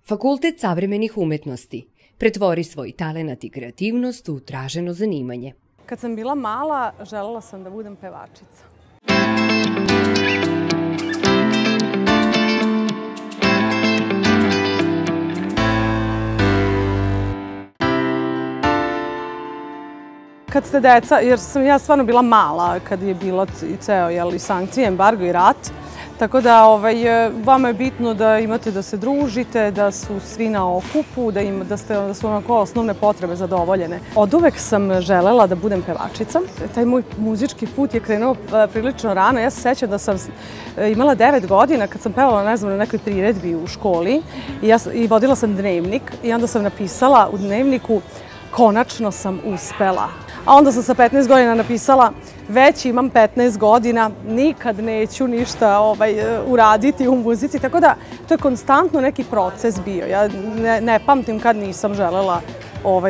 Fakultet savremenih umetnosti. Pretvori svoj talenat i kreativnost u traženo zanimanje. Kad sam bila mala, želela sam da budem pevačica. Kad ste deca, jer sam ja stvarno bila mala kad je bila i ceo sankcije, embargo i rat, tako da vama je bitno da imate da se družite, da su svi na okupu, da su onako osnovne potrebe zadovoljene. Od uvek sam želela da budem pevačica. Taj moj muzički put je krenuo prilično rano. Ja se sećam da sam imala 9 godina kad sam pevala, ne znam, na nekoj priredbi u školi i vodila sam dnevnik i onda sam napisala u dnevniku konačno sam uspela. A onda sam sa 15 godina napisala već imam 15 godina, nikad neću ništa uraditi u muzici, tako da to je konstantno neki proces bio. Ja ne pamtim kad nisam želela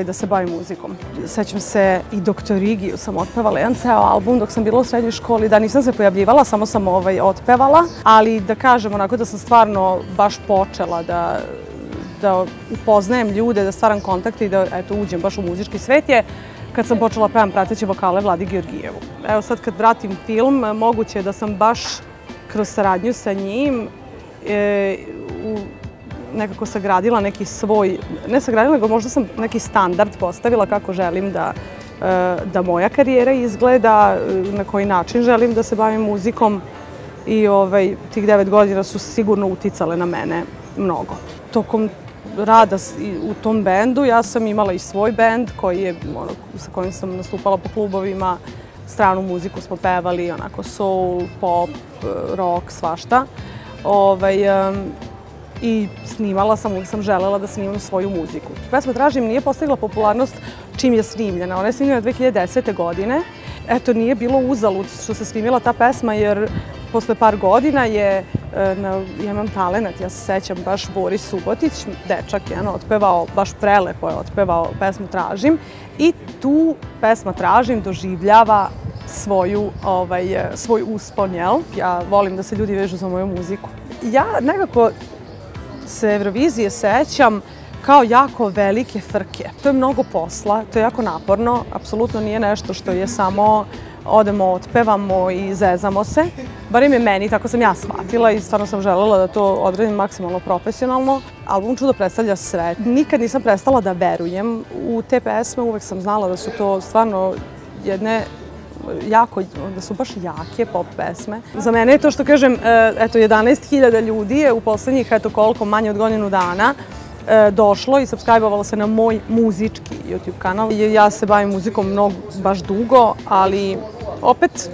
da se bavim muzikom. Sećam se i Doktor Igiju sam otpevala jedan ceo album dok sam bila u srednjoj školi, da nisam se pojavljivala, samo sam otpevala, ali da kažem onako da sam stvarno baš počela da upoznajem ljude, da stvaram kontakte i da uđem baš u muzički svet je kad sam počela pevam prateće vokale Vladi Georgijevu. Evo sad kad vratim film, moguće je da sam baš kroz saradnju sa njim nekako sagradila neki svoj, ne sagradila, nego možda sam neki standard postavila kako želim da moja karijera izgleda, na koji način želim da se bavim muzikom i tih 9 godina su sigurno uticale na mene mnogo. Tokom rada u tom bendu, ja sam imala i svoj bend sa kojim sam nastupala po klubovima, stranu muziku smo pevali, onako soul, pop, rock, svašta. I snimala sam, uvijek sam želela da snimam svoju muziku. Pesma Tražim nije postigla popularnost čim je snimljena. Ona je snimljena 2010. godine. Eto, nije bilo uzalud što se snimila ta pesma jer posle par godina ja imam talenat, ja se sećam baš Boris Subotić, dečak je otpevao, baš prelepo je otpevao pesmu Tražim i tu pesma Tražim doživljava svoj uspon, jel? Ja volim da se ljudi vežu za moju muziku. Ja nekako se Eurovizije sećam kao jako velike frke. To je mnogo posla, to je jako naporno, apsolutno nije nešto što je samo odemo, otpevamo i zezamo se. Barem je meni, tako sam ja shvatila i stvarno sam želela da to odradim maksimalno profesionalno. Album Čudo predstavlja sve. Nikad nisam prestala da verujem u te pesme, uvek sam znala da su to stvarno da su baš jake pop pesme. Za mene je to što kažem, 11.000 ljudi je u poslednjih, manje od godinu dana došlo i subscribe-ovalo se na moj muzički YouTube kanal. Ja se bavim muzikom baš dugo, ali opet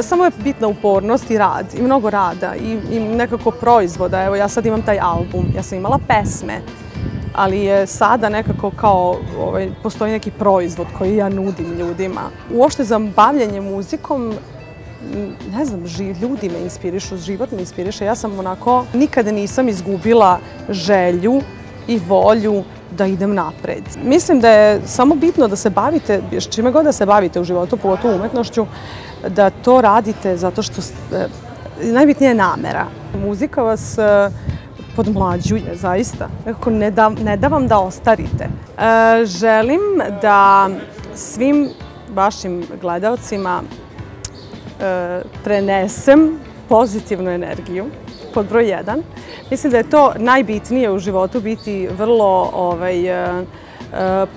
samo je bitna upornost i rad, i mnogo rada i nekako proizvoda. Evo ja sad imam taj album, ja sam imala pesme, ali je sada nekako kao postoji neki proizvod koji ja nudim ljudima. Uopšte za bavljanje muzikom, ne znam, ljudi me inspirišu, život me inspiriše. Ja sam onako, nikada nisam izgubila želju i volju da idem napred. Mislim da je samo bitno da se bavite, čime god da se bavite u životu, pogotovo umetnošću, da to radite zato što najbitnija je namera. Muzika vas podmlađuje, zaista. Nekako ne da vam da ostarite. Želim da svim vašim gledaocima prenesem pozitivnu energiju, pod broj 1. Mislim da je to najbitnije u životu, biti vrlo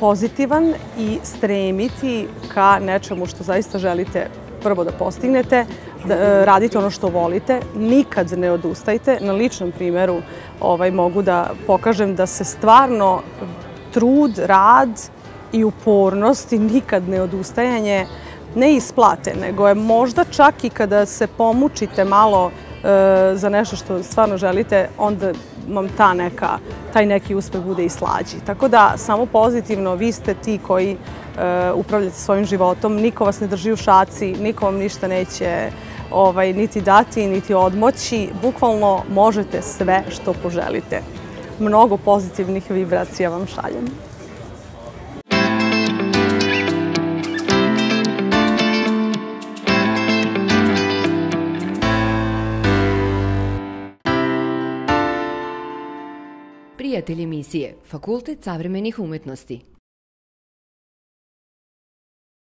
pozitivan i stremiti ka nečemu što zaista želite prvo da postignete, radite ono što volite, nikad ne odustajte. Na ličnom primjeru mogu da pokažem da se stvarno trud, rad i upornost i nikad ne odustajanje ne isplate, nego je možda čak i kada se pomučite malo za nešto što stvarno želite, onda vam taj neki uspeh bude i slađi. Tako da, samo pozitivno, vi ste ti koji upravljate svojim životom, niko vas ne drži u šaci, niko vam ništa neće niti dati, niti odmoći. Bukvalno možete sve što poželite. Mnogo pozitivnih vibracija vam šaljem. Redatelj emisije, Fakultet savremenih umetnosti.